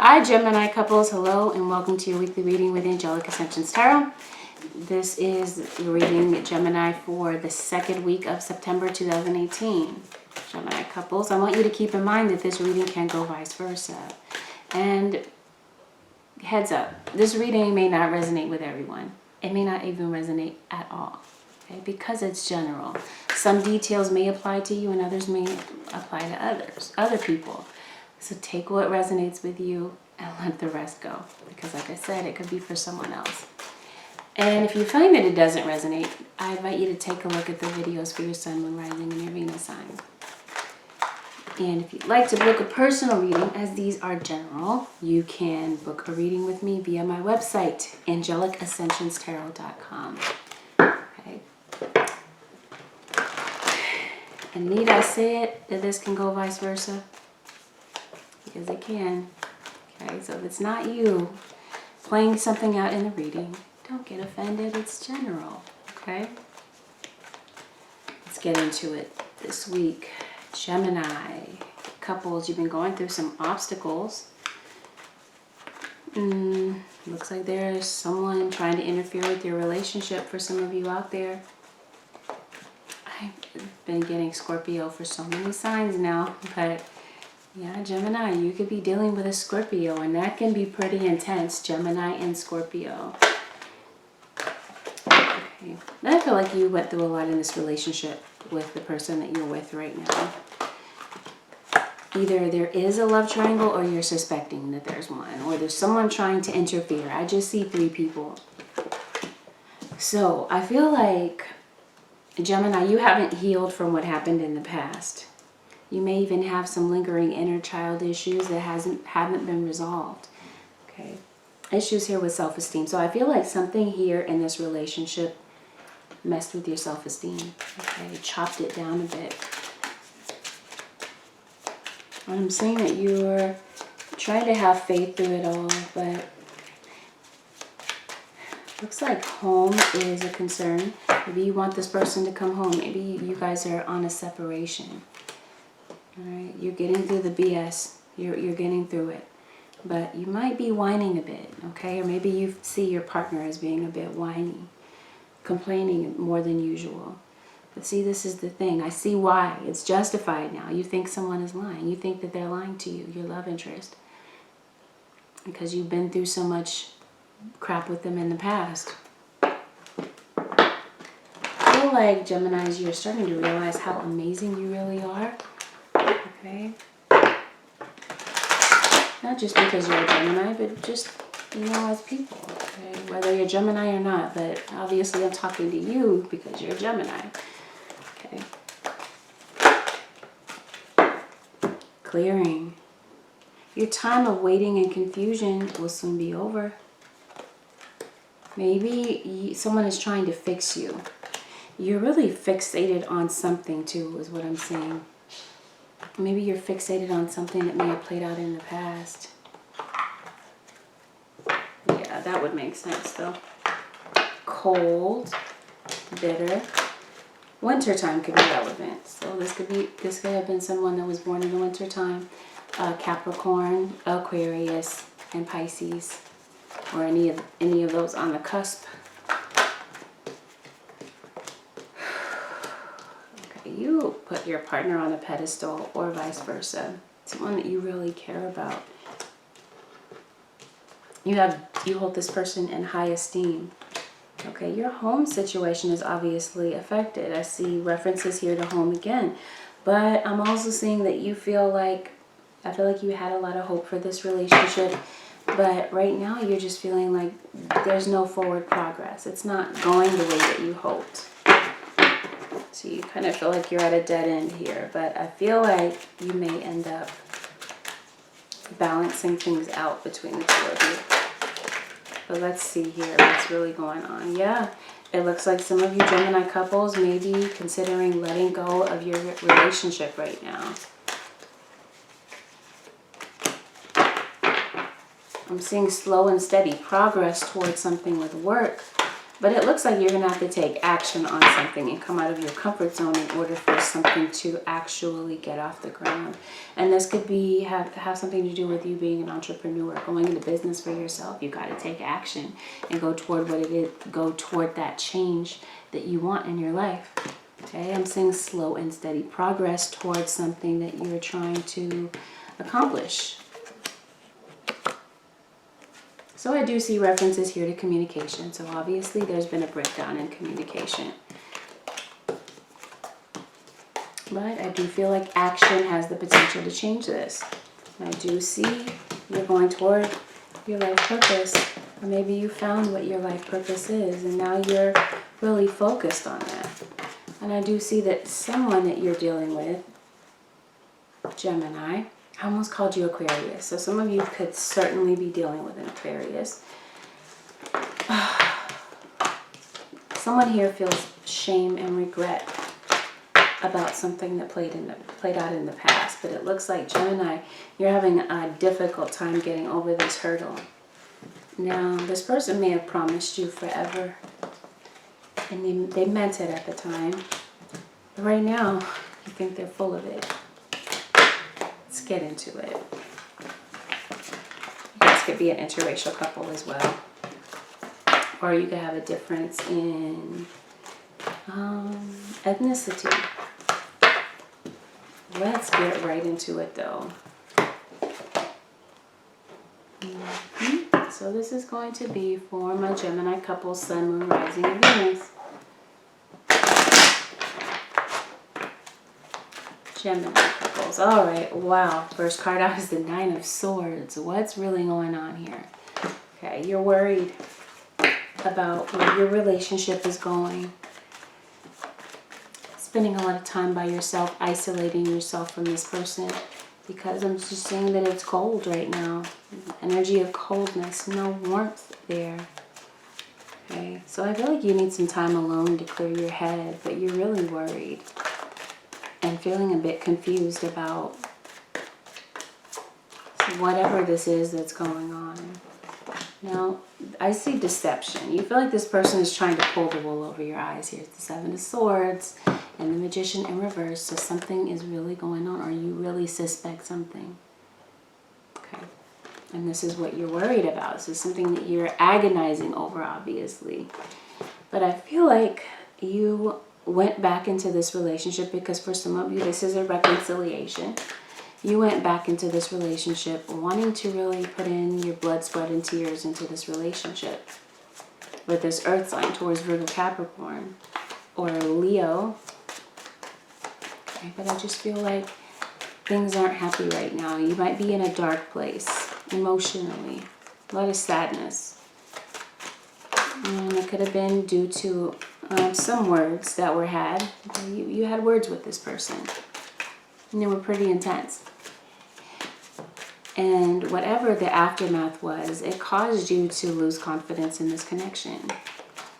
Hi Gemini couples, hello and welcome to your weekly reading with Angelic Ascensions Tarot. This is your reading Gemini for the second week of September 2018. Gemini couples, I want you to keep in mind that this reading can go vice versa. And heads up, this reading may not resonate with everyone. It may not even resonate at all, okay? Because it's general. Some details may apply to you and others may apply to other people. So take what resonates with you and let the rest go. Because like I said, it could be for someone else. And if you find that it doesn't resonate, I invite you to take a look at the videos for your Sun, Moon, Rising, and your Venus sign. And if you'd like to book a personal reading, as these are general, you can book a reading with me via my website, AngelicAscensionsTarot.com. Okay. And need I say it, that this can go vice versa? Because it can. Okay, so if it's not you playing something out in the reading, don't get offended. It's general. Okay? Let's get into it this week. Gemini couples, you've been going through some obstacles. Looks like there's someone trying to interfere with your relationship for some of you out there. I've been getting Scorpio for so many signs now, but yeah, Gemini, you could be dealing with a Scorpio, and that can be pretty intense, Gemini and Scorpio. Okay. I feel like you went through a lot in this relationship with the person that you're with right now. Either there is a love triangle or you're suspecting that there's one, or there's someone trying to interfere. I just see three people. So I feel like, Gemini, you haven't healed from what happened in the past. You may even have some lingering inner child issues that haven't been resolved. Okay, issues here with self-esteem. So I feel like something here in this relationship messed with your self-esteem. Okay, chopped it down a bit. I'm saying that you're trying to have faith through it all, but looks like home is a concern. Maybe you want this person to come home. Maybe you guys are on a separation. All right, you're getting through the BS. You're getting through it. But you might be whining a bit, okay? Or maybe you see your partner as being a bit whiny, complaining more than usual. But see, this is the thing. I see why. It's justified now. You think someone is lying. You think that they're lying to you, your love interest. Because you've been through so much crap with them in the past. I feel like, Geminis, you're starting to realize how amazing you really are. Okay? Not just because you're a Gemini, but just, as people. Okay? Whether you're Gemini or not, but obviously I'm talking to you because you're a Gemini. Okay? Clearing. Your time of waiting and confusion will soon be over. Maybe someone is trying to fix you. You're really fixated on something too, is what I'm saying. Maybe you're fixated on something that may have played out in the past. Yeah, that would make sense though. Cold, bitter. Wintertime could be relevant. So this could have been someone that was born in the wintertime. Capricorn, Aquarius, and Pisces. Or any of those on the cusp. You put your partner on a pedestal or vice versa. Someone that you really care about. You hold this person in high esteem. Okay, your home situation is obviously affected. I see references here to home again. But I'm also seeing that I feel like you had a lot of hope for this relationship. But right now you're just feeling like there's no forward progress. It's not going the way that you hoped. So you kind of feel like you're at a dead end here, but I feel like you may end up balancing things out between the two of you. But let's see here what's really going on. Yeah, it looks like some of you Gemini couples may be considering letting go of your relationship right now. I'm seeing slow and steady progress towards something with work. But it looks like you're going to have to take action on something and come out of your comfort zone in order for something to actually get off the ground. And this could be have something to do with you being an entrepreneur, going into business for yourself. You got to take action and go toward what it is, go toward that change that you want in your life. Okay, I'm seeing slow and steady progress towards something that you're trying to accomplish. So I do see references here to communication. So obviously there's been a breakdown in communication. But I do feel like action has the potential to change this. I do see you're going toward your life purpose. Or maybe you found what your life purpose is and now you're really focused on that. And I do see that someone that you're dealing with, Gemini, I almost called you Aquarius. So some of you could certainly be dealing with an Aquarius. Someone here feels shame and regret about something that played out in the past. But it looks like, Gemini, you're having a difficult time getting over this hurdle. Now, this person may have promised you forever. And they meant it at the time. But right now, you think they're full of it. Let's get into it. You guys could be an interracial couple as well. Or you could have a difference in ethnicity. Let's get right into it though. So this is going to be for my Gemini couple, Sun, Moon, Rising, and Venus. Gemini couples. Alright, wow. First card out is the Nine of Swords. What's really going on here? Okay, you're worried about where your relationship is going. Spending a lot of time by yourself, isolating yourself from this person. Because I'm just saying that it's cold right now. Energy of coldness, no warmth there. Okay, so I feel like you need some time alone to clear your head, but you're really worried. And feeling a bit confused about whatever this is that's going on. Now, I see deception. You feel like this person is trying to pull the wool over your eyes. Here's the Seven of Swords and the Magician in reverse. So something is really going on, or you really suspect something. Okay. And this is what you're worried about. This is something that you're agonizing over, obviously. But I feel like you went back into this relationship because for some of you, this is a reconciliation. You went back into this relationship wanting to really put in your blood, sweat, and tears into this relationship with this earth sign towards Virgo, Capricorn, or Leo. Okay, but I just feel like things aren't happy right now. You might be in a dark place emotionally, a lot of sadness. And it could have been due to some words that were had. You had words with this person, and they were pretty intense. And whatever the aftermath was, it caused you to lose confidence in this connection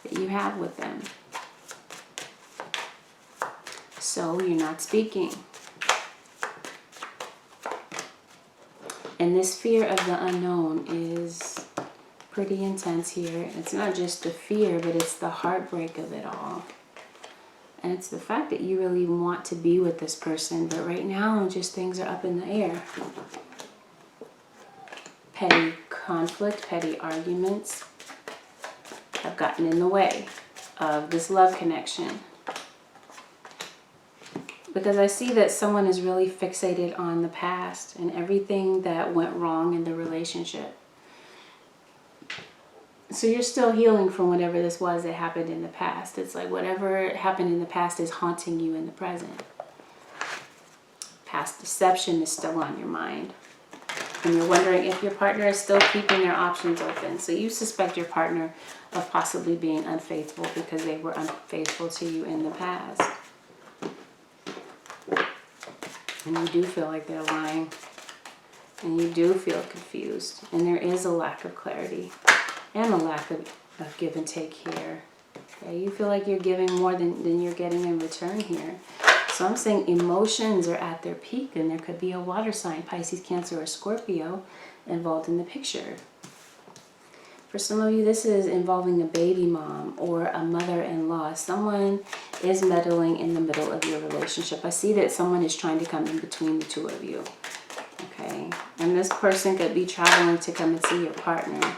that you have with them. So you're not speaking. And this fear of the unknown is pretty intense here. It's not just the fear, but it's the heartbreak of it all. And it's the fact that you really want to be with this person, but right now just things are up in the air. Petty conflict, petty arguments have gotten in the way of this love connection. Because I see that someone is really fixated on the past and everything that went wrong in the relationship. So you're still healing from whatever this was that happened in the past. It's like whatever happened in the past is haunting you in the present. Past deception is still on your mind. And you're wondering if your partner is still keeping their options open. So you suspect your partner of possibly being unfaithful because they were unfaithful to you in the past. And you do feel like they're lying. And you do feel confused. And there is a lack of clarity. And a lack of give and take here. Okay, you feel like you're giving more than you're getting in return here. So I'm saying emotions are at their peak, and there could be a water sign, Pisces, Cancer, or Scorpio involved in the picture. For some of you, this is involving a baby mom or a mother-in-law. Someone is meddling in the middle of your relationship. I see that someone is trying to come in between the two of you. Okay, and this person could be traveling to come and see your partner.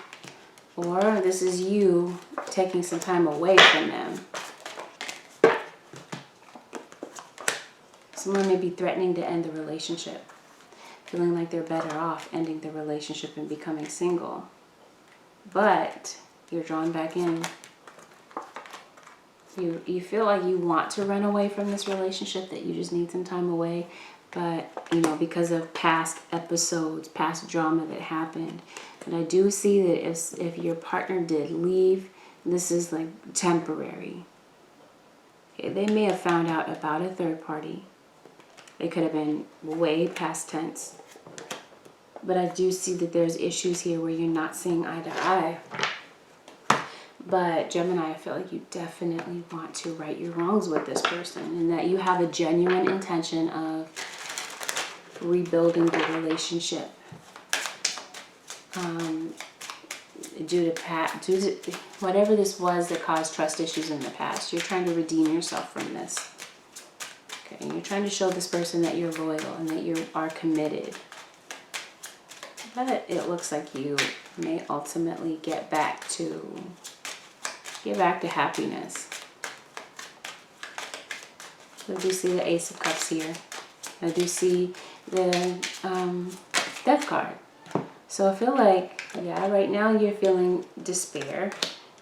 Or this is you taking some time away from them. Someone may be threatening to end the relationship, feeling like they're better off ending the relationship and becoming single. But you're drawn back in. You feel like you want to run away from this relationship, that you just need some time away. But, you know, because of past episodes, past drama that happened. And I do see that if your partner did leave, this is like temporary. Okay, they may have found out about a third party. They could have been way past tense. But I do see that there's issues here where you're not seeing eye to eye. But Gemini, I feel like you definitely want to right your wrongs with this person, and that you have a genuine intention of rebuilding the relationship. Due to whatever this was that caused trust issues in the past, you're trying to redeem yourself from this. Okay, and you're trying to show this person that you're loyal and that you are committed. But it looks like you may ultimately get back to happiness. So I do see the Ace of Cups here. I do see the Death card. So I feel like, yeah, right now you're feeling despair.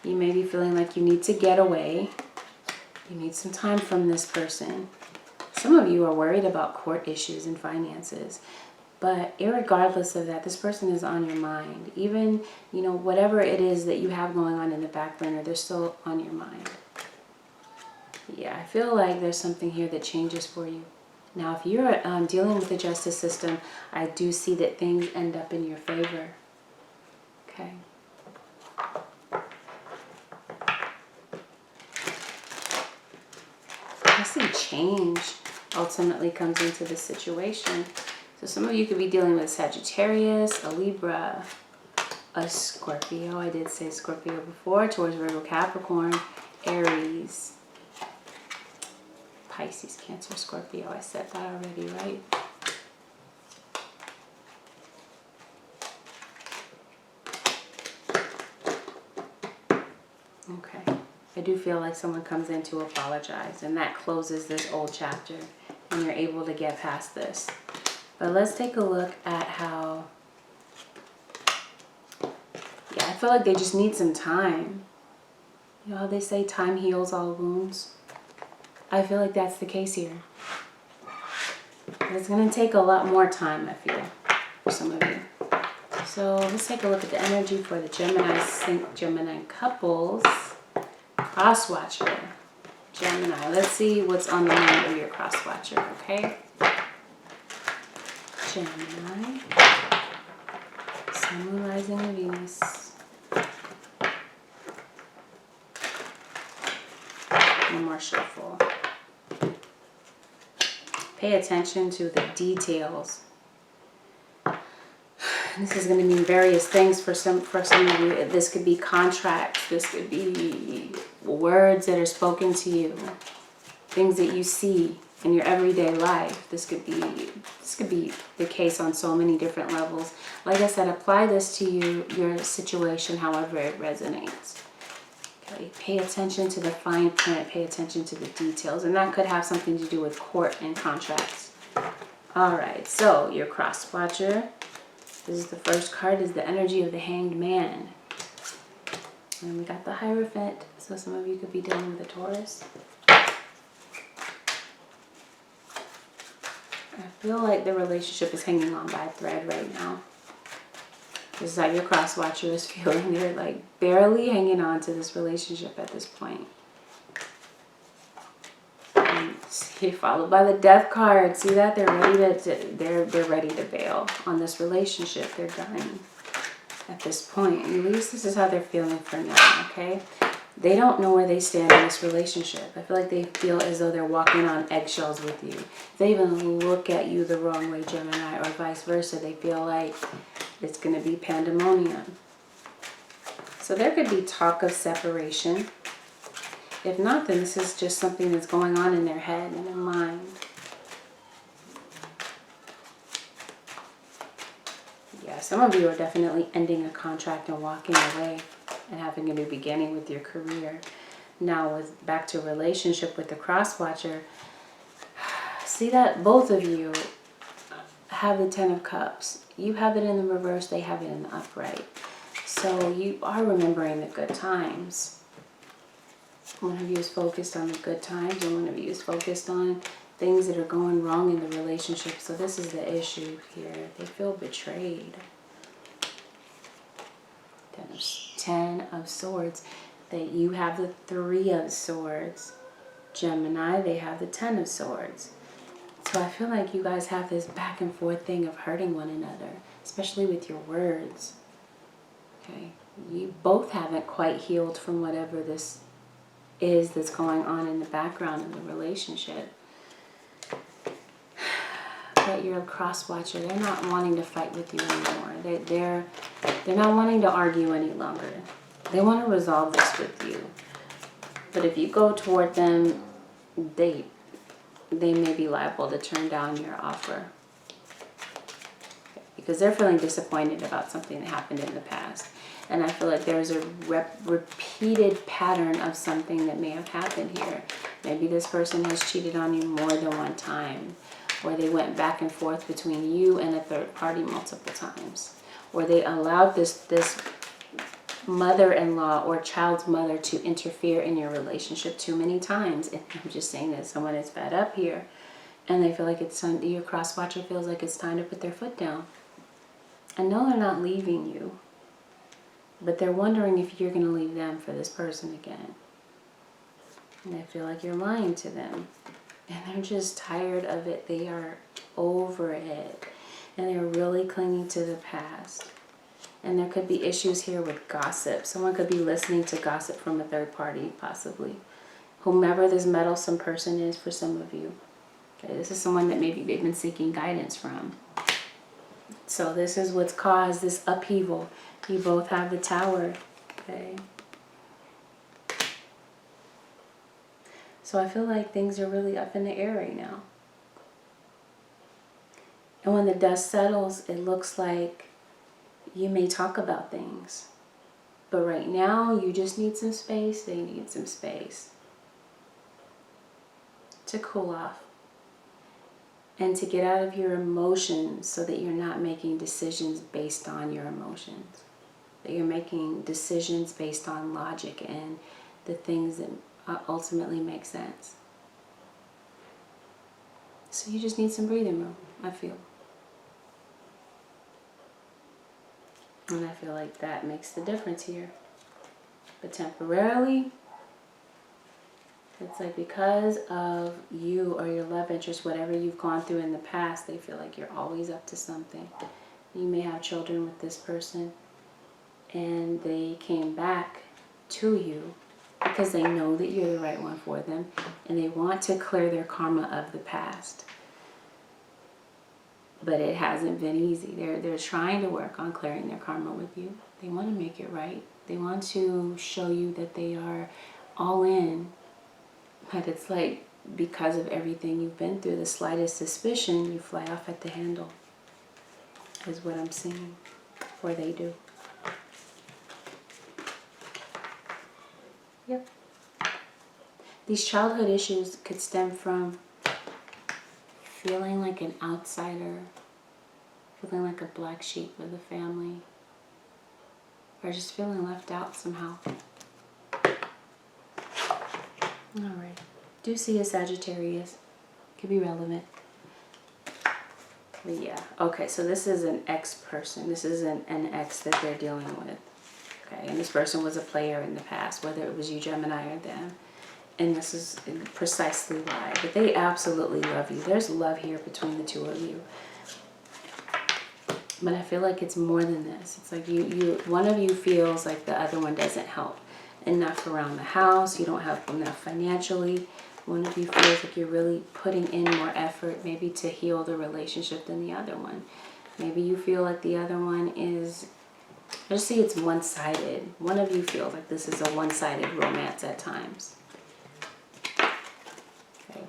You may be feeling like you need to get away. You need some time from this person. Some of you are worried about court issues and finances. But irregardless of that, this person is on your mind. Even, you know, whatever it is that you have going on in the back burner, they're still on your mind. Yeah, I feel like there's something here that changes for you. Now, if you're dealing with the justice system, I do see that things end up in your favor. Okay. I see change ultimately comes into this situation. So some of you could be dealing with Sagittarius, a Libra, a Scorpio. I did say Scorpio before. Taurus, Virgo, Capricorn, Aries, Pisces, Cancer, Scorpio. I said that already, right? Okay. I do feel like someone comes in to apologize, and that closes this old chapter, and you're able to get past this. But let's take a look at how, yeah, I feel like they just need some time. You know how they say time heals all wounds? I feel like that's the case here. It's going to take a lot more time, I feel, for some of you. So let's take a look at the energy for the Gemini couples. Crosswatcher, Gemini. Let's see what's on the mind of your crosswatcher, okay? Gemini, Sun, Moon, Rising, and Venus. One more shuffle. Pay attention to the details. This is going to mean various things for some of you. This could be contracts. This could be words that are spoken to you. Things that you see in your everyday life. This could be the case on so many different levels. Like I said, apply this to your situation, however it resonates. Okay, pay attention to the fine print, pay attention to the details, and that could have something to do with court and contracts. All right, so your cross watcher. This is the first card, is the energy of the Hanged Man. And we got the Hierophant, so some of you could be dealing with a Taurus. I feel like the relationship is hanging on by a thread right now. This is how your cross watcher is feeling. They're like barely hanging on to this relationship at this point. And see, followed by the Death card. See that? They're ready to bail on this relationship. They're done at this point. At least this is how they're feeling for now, okay? They don't know where they stand in this relationship. I feel like they feel as though they're walking on eggshells with you. If they even look at you the wrong way, Gemini, or vice versa, they feel like it's going to be pandemonium. So there could be talk of separation. If not, then this is just something that's going on in their head and their mind. Yeah, some of you are definitely ending a contract and walking away and having a new beginning with your career. Now, with back to relationship with the cross watcher, see that both of you have the 10 of Cups. You have it in the reverse, they have it in the upright. So you are remembering the good times. One of you is focused on the good times, and one of you is focused on things that are going wrong in the relationship. So this is the issue here. They feel betrayed. 10 of Swords. That you have the 3 of Swords. Gemini, they have the 10 of Swords. So I feel like you guys have this back and forth thing of hurting one another, especially with your words. Okay, you both haven't quite healed from whatever this is that's going on in the background of the relationship. But you're a cross watcher. They're not wanting to fight with you anymore. They're not wanting to argue any longer. They want to resolve this with you. But if you go toward them, they may be liable to turn down your offer. Because they're feeling disappointed about something that happened in the past. And I feel like there's a repeated pattern of something that may have happened here. Maybe this person has cheated on you more than one time. Or they went back and forth between you and a third party multiple times. Or they allowed this mother-in-law or child's mother to interfere in your relationship too many times. And I'm just saying that someone is fed up here. And they feel like it's time, your cross watcher feels like it's time to put their foot down. I know they're not leaving you, but they're wondering if you're going to leave them for this person again. And they feel like you're lying to them. And they're just tired of it. They are over it. And they're really clinging to the past. And there could be issues here with gossip. Someone could be listening to gossip from a third party, possibly. Whomever this meddlesome person is for some of you. Okay, this is someone that maybe they've been seeking guidance from. So this is what's caused this upheaval. You both have the Tower. Okay. So I feel like things are really up in the air right now. And when the dust settles, it looks like you may talk about things. But right now, you just need some space. They need some space to cool off. And to get out of your emotions so that you're not making decisions based on your emotions. That you're making decisions based on logic and the things that ultimately make sense. So you just need some breathing room, I feel. And I feel like that makes the difference here. But temporarily, it's like because of you or your love interest, whatever you've gone through in the past, they feel like you're always up to something. You may have children with this person, and they came back to you because they know that you're the right one for them, and they want to clear their karma of the past. But it hasn't been easy. They're trying to work on clearing their karma with you. They want to make it right. They want to show you that they are all in. But it's like because of everything you've been through, the slightest suspicion, you fly off at the handle. Is what I'm seeing. Or they do. Yep. These childhood issues could stem from feeling like an outsider, feeling like a black sheep of the family, or just feeling left out somehow. Alright. Do see a Sagittarius. Could be relevant. But yeah. Okay, so this is an ex person. This is an ex that they're dealing with. Okay, and this person was a player in the past, whether it was you, Gemini, or them. And this is precisely why. But they absolutely love you. There's love here between the two of you. But I feel like it's more than this. It's like one of you feels like the other one doesn't help enough around the house. You don't help enough financially. One of you feels like you're really putting in more effort maybe to heal the relationship than the other one. Maybe you feel like the other one is I just see it's one-sided. One of you feels like this is a one-sided romance at times. Okay.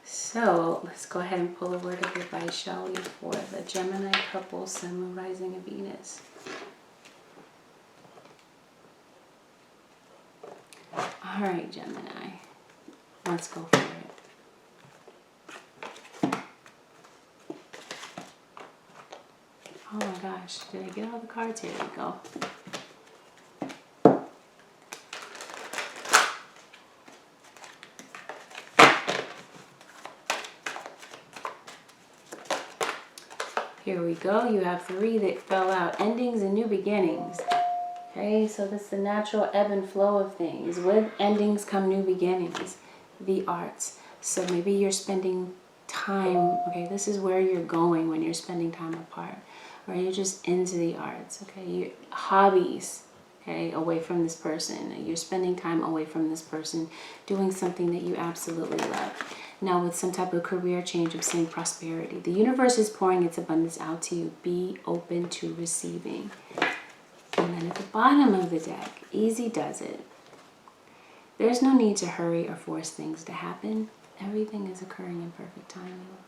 So let's go ahead and pull a word of advice, shall we, for the Gemini couple, Sun, Moon, Rising, and Venus. All right, Gemini. Let's go for it. Oh my gosh, did I get all the cards? Here we go. Here we go. You have 3 that fell out. Endings and new beginnings. Okay, so that's the natural ebb and flow of things. With endings come new beginnings. The arts. So maybe you're spending time. Okay, this is where you're going when you're spending time apart. Or you're just into the arts. Okay, your hobbies. Okay, away from this person. You're spending time away from this person, doing something that you absolutely love. Now with some type of career change, of seeing prosperity. The universe is pouring its abundance out to you. Be open to receiving. And then at the bottom of the deck, easy does it. There's no need to hurry or force things to happen. Everything is occurring in perfect timing.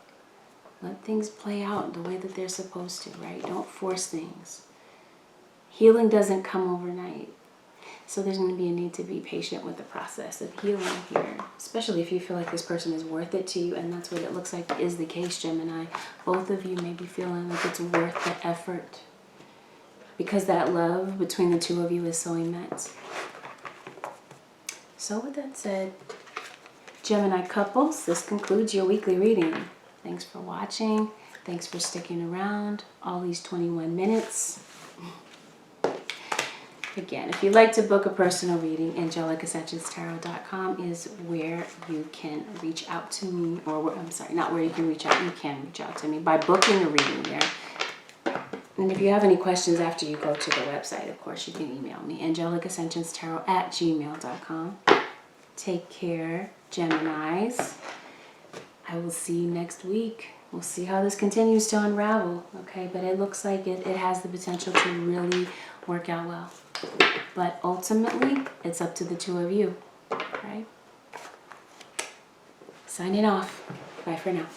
Let things play out the way that they're supposed to, right? Don't force things. Healing doesn't come overnight. So there's going to be a need to be patient with the process of healing here, especially if you feel like this person is worth it to you, and that's what it looks like is the case, Gemini. Both of you may be feeling like it's worth the effort because that love between the 2 of you is so immense. So with that said, Gemini couples, this concludes your weekly reading. Thanks for watching. Thanks for sticking around all these 21 minutes. Again, if you'd like to book a personal reading, AngelicAscensionsTarot.com is where you can reach out to me, or I'm sorry, not where you can reach out. You can reach out to me by booking a reading there. And if you have any questions after you go to the website, of course, you can email me, AngelicAscensionsTarot@gmail.com. Take care, Geminis. I will see you next week. We'll see how this continues to unravel, okay? But it looks like it has the potential to really work out well. But ultimately, it's up to the 2 of you, right? Signing off. Bye for now.